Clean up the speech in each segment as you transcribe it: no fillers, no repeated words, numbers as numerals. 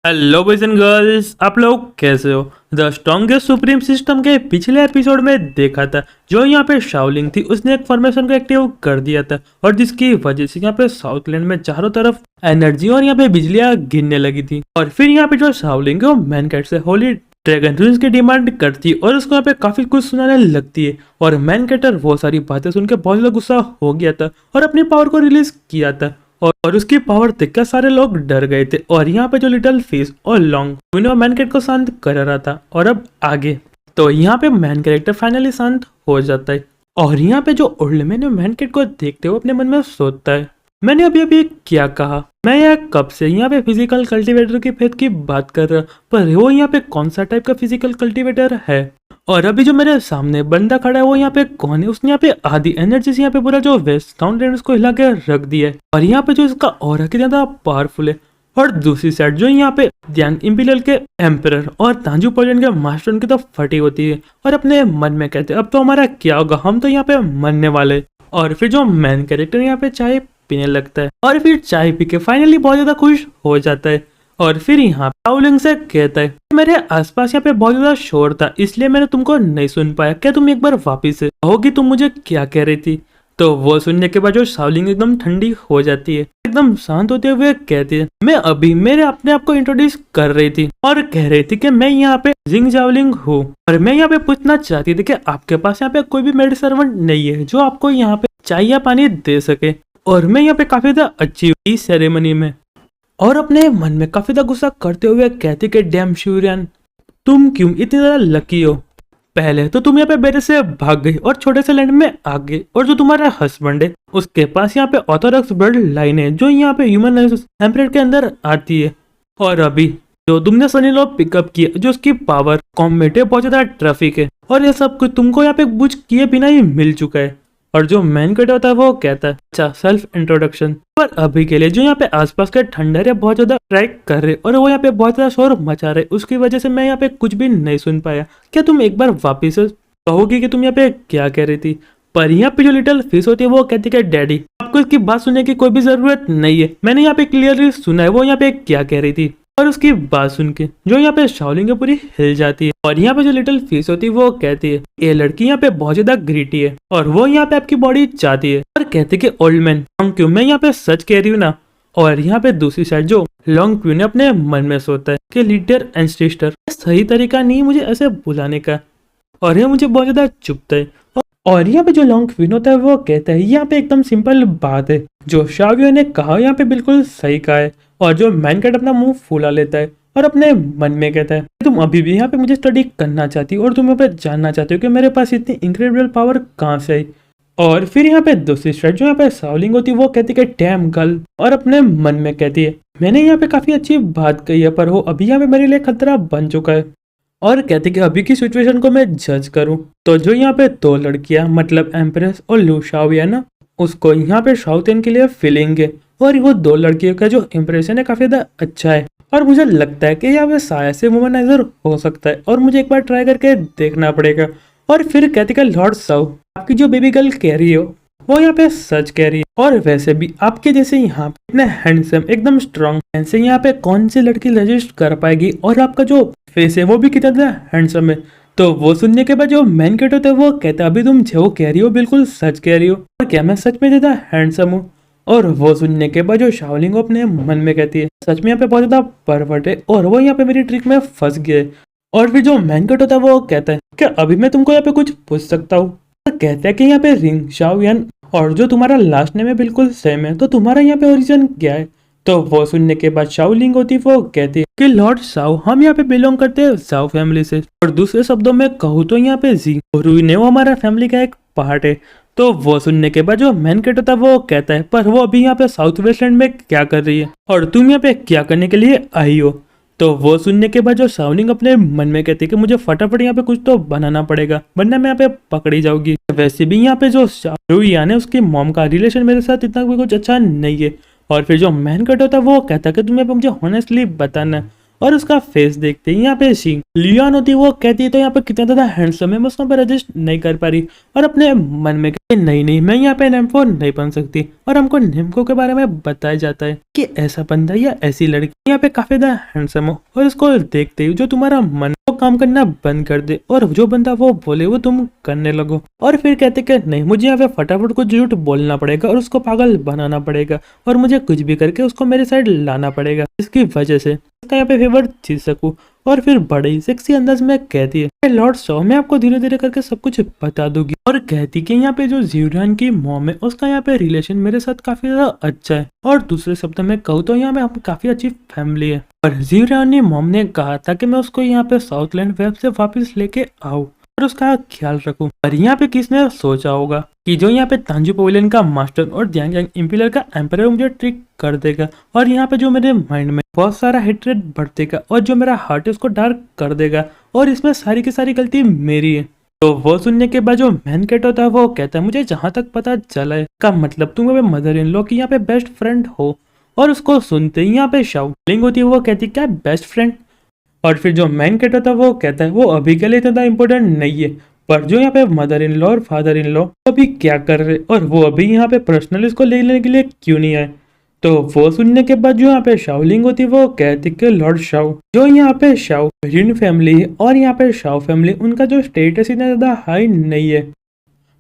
Hello boys and girls, आप लोग कैसे हो। द स्ट्रॉन्गेस्ट सुप्रीम सिस्टम के पिछले एपिसोड में देखा था जो यहाँ पे शाओलिंग थी उसने एक फॉर्मेशन को एक्टिव कर दिया था और जिसकी वजह से यहाँ पे साउथलैंड में चारों तरफ एनर्जी और यहाँ पे बिजलियां गिरने लगी थी। और फिर यहाँ पे जो शाओलिंग है वो मैनकैट से होली ड्रैगन रून्स की डिमांड करती है और उसको यहाँ पे काफी कुछ सुनाने लगती है। और मैनकैटर वो सारी बातें सुन के बहुत ज्यादा गुस्सा हो गया था और अपनी पावर को रिलीज किया था। और उसकी पावर देखकर सारे लोग डर गए थे। और यहाँ पे जो लिटिल फिश और लॉन्ग विनो मैन को शांत कर रहा था। और अब आगे तो यहाँ पे मैन कैरेक्टर फाइनली शांत हो जाता है। और यहाँ पे जो ओल्ड मैन मैन को देखते हुए अपने मन में सोचता है, मैंने अभी अभी क्या कहा। मैं यह कब से यहाँ पे फिजिकल कल्टीवेटर की फेथ की बात कर रहा, पर वो यहाँ पे कौन सा टाइप का फिजिकल कल्टीवेटर है। और अभी जो मेरे सामने बंदा खड़ा है वो यहाँ पे कौन है। उसने यहाँ पे आधी एनर्जी से यहाँ पे पूरा जो वेस्ट साउंड उसको हिला के रख दिया है। और यहाँ पे जो इसका ऑरा कितना ज्यादा पावरफुल है। और दूसरी साइड जो यहाँ पे यांग इंपीरियल के एम्परर और तांजू पोलियन के मास्टर उनकी तो फटी होती है और अपने मन में कहते हैं अब तो हमारा क्या होगा, हम तो यहाँ पे मरने वाले। और फिर जो मेन कैरेक्टर यहाँ पे चाय पीने लगता है और फिर चाय पी के फाइनली बहुत ज्यादा खुश हो जाता है। और फिर यहाँ शाओलिंग से कहता है मेरे आसपास यहाँ पे बहुत ज्यादा शोर था इसलिए मैंने तुमको नहीं सुन पाया, क्या तुम एक बार वापिस कहोगी तुम मुझे क्या कह रही थी। तो वो सुनने के बाद जो शाओलिंग एकदम ठंडी हो जाती है, एकदम शांत होते हुए कहती है मैं अभी मेरे अपने आप को इंट्रोड्यूस कर रही थी और कह रही थी कि मैं यहाँ पे जिंग जाओलिंग हूँ। और मैं यहाँ पे पूछना चाहती थी कि आपके पास यहाँ पे कोई भी मेड सर्वेंट नहीं है जो आपको यहाँ पे चाय या पानी दे सके। और मैं यहाँ पे काफी ज्यादा अच्छी हुई इस सेरेमनी में। और अपने मन में काफी ज्यादा गुस्सा करते हुए कहती कि डैम श्यूरियन तुम क्यों इतनी ज्यादा लकी हो। पहले तो तुम यहाँ पे मेरे से भाग गई और छोटे से लैंड में आ गई। और जो तुम्हारा हस्बैंड है उसके पास यहाँ पे ऑर्थोडॉक्स ब्लड लाइन है जो यहाँ पे ह्यूमन एम्परर के अंदर आती है। और अभी जो तुमने सनी लो पिकअप किया जो उसकी पावर कॉम्बैट है बहुत ज्यादा ट्रैफिक है और ये सब कुछ तुमको यहाँ पे बुझ किए बिना ही मिल चुका है। और जो मैन कट होता है वो कहता है अच्छा सेल्फ इंट्रोडक्शन, पर अभी के लिए जो यहाँ पे आसपास के ठंडर बहुत ज्यादा ट्रैक कर रहे और वो यहाँ पे बहुत ज्यादा शोर मचा रहे उसकी वजह से मैं यहाँ पे कुछ भी नहीं सुन पाया, क्या तुम एक बार वापिस कहोगी कि तुम यहाँ पे क्या कह रही थी। पर यहाँ पे जो लिटिल फिश होती है वो कहती है डैडी आपको इसकी बात सुनने की कोई भी जरूरत नहीं है, मैंने यहाँ पे क्लियरली सुना है वो यहाँ पे क्या कह रही थी। और उसकी बात सुन के जो यहाँ पे शाओलिंग पूरी हिल जाती है। और यहाँ पे जो लिटिल फिश होती है वो कहती है ये लड़की यहाँ पे बहुत ज्यादा ग्रीटी है और वो यहाँ पे आपकी बॉडी चाहती है। और कहती है कि ओल्ड मैन क्यों मैं यहाँ पे सच कह रही हूँ ना। और यहाँ पे दूसरी साइड जो लॉन्ग क्यू ने अपने मन में सोचता है कि लीडर एंड सिस्टर सही तरीका नहीं मुझे ऐसे बुलाने का। और ये मुझे बहुत ज्यादा चुभता है। और यहाँ पे जो लॉन्ग क्वीन होता है वो कहता है यहाँ पे एकदम सिंपल बात है जो शावियो ने कहा यहाँ पे बिल्कुल सही कहा है। और जो मैन कैट अपना मुंह फुला लेता है और अपने मन में कहता है तुम अभी भी यहाँ पे मुझे स्टडी करना चाहती हो और तुम यहाँ पे जानना चाहते हो कि मेरे पास इतनी इनक्रेडिबल पावर कहाँ से आई। और फिर यहाँ पे दूसरी साइड जो यहाँ पे शाओलिंग होती है वो कहती है डैम गर्ल और अपने मन में कहती है मैंने यहाँ पे काफी अच्छी बात कही है पर वो अभी यहाँ पे मेरे लिए खतरा बन चुका है। और कहते कि अभी की सिचुएशन को मैं जज करूं तो जो यहाँ पे दो लड़कियां मतलब एम्प्रेस और लू शाओ ना उसको यहाँ पे शाओतियन के लिए फीलिंग है। और वो दो लड़कियों का जो इम्प्रेशन है काफी ज्यादा अच्छा है और मुझे लगता है कि यहाँ पे शायद से वुमनाइजर हो सकता है और मुझे एक बार ट्राई करके देखना पड़ेगा। और फिर कहती कि लॉर्ड साउ आपकी जो बेबी गर्ल कह रही हो वो यहाँ पे सच कह रही है और वैसे भी आपके जैसे यहाँ पे इतने हैंडसम एकदम स्ट्रॉन्ग ऐसे यहाँ पे कौन सी लड़की रजिस्ट कर पाएगी और आपका जो फेस है वो भी कितना ज्यादा हैंडसम है। तो वो सुनने के बाद जो मैन कैट होता है वो कहता है अभी तुम जो कह रही हो बिल्कुल सच कह रही हो और क्या मैं सच में ज्यादा हैंडसम हूँ। और वो सुनने के बाद जो शाओलिंग अपने मन में कहती है सच में यहाँ पे बहुत ज्यादा परवट है और वो यहाँ पे मेरी ट्रिक में फंस गए। और फिर जो मैन कैट होता है वो कहता है क्या अभी मैं तुमको यहाँ पे कुछ पूछ सकता हूँ। कहता है कि यहाँ पे रिंग शाओयन और जो तुम्हारा लास्ट नेम है बिल्कुल सेम है तो तुम्हारा यहाँ पे ओरिजिन क्या है। तो वो सुनने के बाद शाओलिंग होती वो कहती है कि लॉर्ड साओ हम यहाँ पे बिलोंग करते हैं साओ फैमिली से और दूसरे शब्दों में कहूँ तो यहाँ पे जी रुई वो हमारा फैमिली का एक पार्ट है। तो वो सुनने के बाद जो मैन कैट होता है वो कहता है पर वो अभी यहाँ पे साउथ वेस्टलैंड में क्या कर रही है और तुम यहाँ पे क्या करने के लिए आई हो। तो वो सुनने के बाद जो शाओलिंग अपने मन में कहती है कि मुझे फटाफट यहाँ पे कुछ तो बनाना पड़ेगा वरना मैं यहाँ पे पकड़ी जाऊंगी। वैसे भी यहाँ पे जो रुईयान है उसकी मॉम का रिलेशन मेरे साथ इतना भी कुछ अच्छा नहीं है। और फिर जो मैन कट होता है वो कहता है कि तुम्हें मुझे ऑनेस्टली बताना और उसका फेस देखते ही यहाँ पे शी लियोन होती है वो कहती है तो यहाँ पे कितना ज्यादा हैंडसम है, मैं उसको एडजस्ट नहीं कर पा रही और अपने मन में नहीं नहीं मैं यहाँ पे नेम्फो नहीं बन सकती। और हमको नेम्को के बारे में बताया जाता है कि ऐसा बंदा या ऐसी लड़की यहाँ पे काफी ज्यादा हैंडसम हो और इसको देखते ही जो तुम्हारा मन वो काम करना बंद कर दे और जो बंदा वो बोले वो तुम करने लगो। और फिर कहते कि नहीं मुझे यहाँ पे फटाफट कुछ झूठ बोलना पड़ेगा और उसको पागल बनाना पड़ेगा और मुझे कुछ भी करके उसको मेरे साइड लाना पड़ेगा, इसकी वजह से इसका यहाँ पे फेवर जीत सकूं। और फिर बड़े ही सेक्सी अंदाज में कहती है लॉर्ड शॉ मैं आपको धीरे धीरे करके सब कुछ बता दूंगी। और कहती कि यहाँ पे जो जीवरान की मॉम है उसका यहाँ पे रिलेशन मेरे साथ काफी ज्यादा अच्छा है और दूसरे शब्द में कहूँ तो यहाँ पे हम काफी अच्छी फैमिली है। और जीवरान की मॉम ने कहा था कि मैं उसको यहाँ पे साउथलैंड वेब से वापस लेके आऊँ और उसका ख्याल रखूं। और यहाँ पे किसने सोचा होगा कि जो यहाँ पे तांजू पवेलियन का मास्टर और ड्यांग यांग इम्पीरियल का एम्पायर मुझे ट्रिक कर देगा और यहाँ पे जो मेरे माइंड में बहुत सारा हेट्रेड बढ़ देगा और जो मेरा हार्ट है उसको डार्क कर देगा और इसमें सारी की सारी गलती मेरी है। तो वो सुनने के बाद जो मैन कैट होता है वो कहता है मुझे जहां तक पता चला है का मतलब तुम मेरे मदर इन लॉ की यहाँ पे बेस्ट फ्रेंड हो। और उसको सुनते ही यहाँ पे शाउलिंग होती है वो कहती क्या बेस्ट फ्रेंड। और फिर जो मैन कैट होता है वो कहता है वो अभी के लिए इतना इम्पोर्टेंट नहीं है पर जो यहाँ पे मदर इन लॉ और फादर इन लॉ अभी क्या कर रहे और वो अभी यहाँ पे पर्सनल इसको ले लेने के लिए क्यों नहीं आए। तो वो सुनने के बाद जो यहाँ पे शाओलिंग होती है वो कहती कि लॉर्ड शाओ जो यहाँ पे शाओ रिन फैमिली है और यहाँ पे शाओ फैमिली उनका जो स्टेटस इतना ज्यादा हाई नहीं है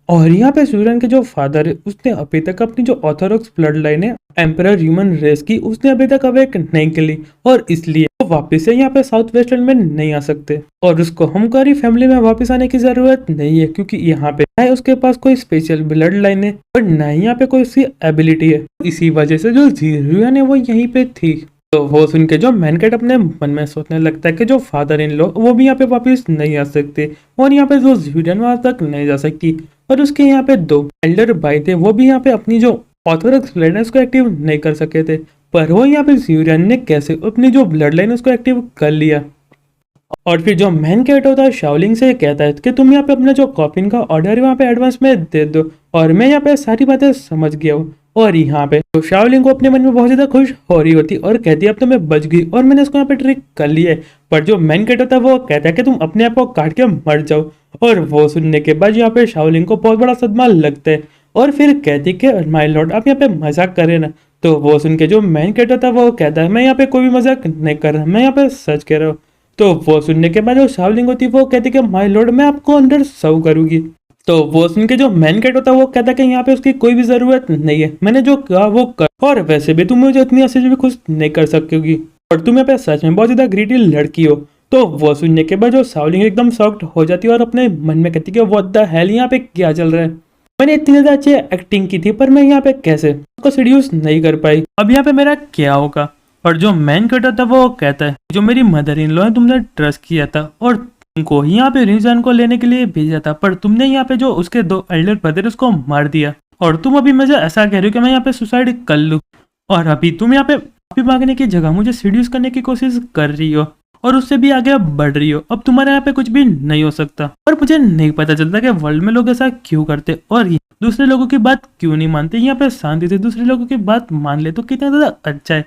और यहाँ पे सूरन के जो फादर है उसने अभी तक अपनी जो ऑर्थोडॉक्स ब्लड लाइन है एम्परर ह्यूमन रेस की उसने अभी तक अवेक नहीं की और इसलिए वो वापस से यहाँ पे साउथ वेस्टर्न में नहीं आ सकते और उसको हमकारी फैमिली में वापस आने की जरूरत नहीं है क्योंकि यहाँ पे ना उसके पास कोई स्पेशल ब्लड लाइन है और न ही यहाँ पे कोई उसकी एबिलिटी है। इसी वजह से जो जीरियन है वो यहीं पे थी। तो वो सुन के जो मैनकेट अपने मन में सोचने लगता है कि जो फादर इन लॉ वो भी यहाँ पे वापस नहीं आ सकते और यहाँ पे जो जीरियन वहां तक नहीं जा सकती और उसके यहाँ पे दो एल्डर भाई थे वो भी यहाँ पे अपनी जो ऑर्थोडॉक्स ब्लड लाइन को एक्टिव नहीं कर सके थे पर वो यहाँ पे जीरियन ने कैसे अपनी जो ब्लड लाइन उसको एक्टिव कर लिया। और फिर जो मैन कैट होता है शाओलिंग से कहता है कि तुम यहाँ पे अपना जो कॉफिन का ऑर्डर है वहाँ पे एडवांस में दे दो और मैं यहाँ पे सारी बातें समझ गया हूँ। और यहाँ पे तो शाओलिंग को अपने मन में बहुत ज्यादा खुश हो रही होती और कहती है अब तो मैं बच गई और मैंने इसको यहाँ पे ट्रिक कर लिया है। पर जो मैन कैट होता है वो कहता है कि तुम अपने आप को काट के मर जाओ। और वो सुनने के बाद यहाँ पे शाओलिंग को बहुत बड़ा सदमा लगता है और फिर कहती कि माय लॉर्ड आप यहाँ पे मजाक करे ना। तो वो सुन के जो मैन कैट होता है वो कहता है मैं यहाँ पे कोई भी मजाक नहीं कर रहा, मैं यहाँ पे सच कह रहा हूँ। तो वो सुनने के बाद जो शाओलिंग होती है वो कहती कि माय लॉर्ड मैं आपको अंदर सर्व करूंगी। तो वो सुन के जो मैन कैट होता है वो कहता है कि यहाँ पे उसकी कोई भी जरूरत नहीं है, मैंने जो कहा वो कर और वैसे भी तुम मुझे इतनी अच्छे से भी खुश नहीं कर सकोगी और तुम यहाँ पे सच में बहुत ज्यादा ग्रीडी लड़की हो। तो वो सुनने के बाद जो शाओलिंग एकदम शॉक्ड हो जाती है और अपने मन में कहती है व्हाट द हेल यहाँ पे क्या चल रहा है, मैंने इतनी ज्यादा अच्छी एक्टिंग की थी पर मैं यहाँ पे कैसे उसको सीड्यूस नहीं कर पाई, अब यहाँ पे मेरा क्या होगा। और जो मैन कैट होता है वो कहता है जो मेरी मदर इन लॉ है तुमने ट्रस्ट किया था और तुमको यहाँ पे रिजान को लेने के लिए भेजा था पर तुमने यहाँ पे जो उसके दो एल्डर ब्रदर उसको मार दिया और तुम अभी मुझे ऐसा कह रहे हो कि मैं यहाँ पे सुसाइड कर लूँ और अभी तुम यहाँ पे माफी मांगने की जगह मुझे सीड्यूस करने की कोशिश कर रही हो और उससे भी आगे बढ़ रही हो। अब तुम्हारे यहाँ पे कुछ भी नहीं हो सकता और मुझे नहीं पता चलता कि वर्ल्ड में लोग ऐसा क्यों करते और दूसरे लोगों की बात क्यों नहीं मानते, यहाँ पे शांति से दूसरे लोगों की बात मान ले तो कितना ज्यादा अच्छा है।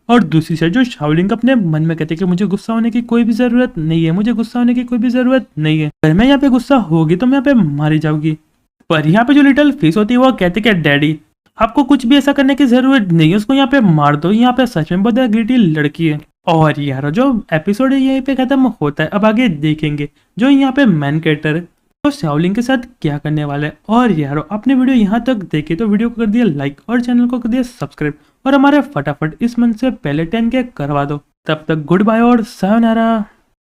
और दूसरी साइड जो शाओलिंग अपने मन में कहते कि मुझे गुस्सा होने की कोई भी जरूरत नहीं है, मुझे गुस्सा होने की कोई भी जरूरत नहीं है, अगर मैं यहाँ पे गुस्सा होगी तो मैं यहाँ पे मारी जाऊंगी। पर यहाँ पे जो लिटिल फिश होती है वो कहते कि डैडी आपको कुछ भी ऐसा करने की जरूरत नहीं है, उसको यहाँ पे मार दो, यहाँ पे सच में बहुत ग्रीडी लड़की है। और यार जो एपिसोड है यहीं पे खत्म होता है, अब आगे देखेंगे जो यहाँ पे मैन कैरेक्टर है तो शाओलिंग के साथ क्या करने वाला है। और यारो आपने वीडियो यहाँ तक देखी तो वीडियो को कर दिया लाइक और चैनल को कर दिया सब्सक्राइब और हमारे फटाफट इस मंथ से पहले 10K करवा दो। तब तक गुड बाय और सायोनारा।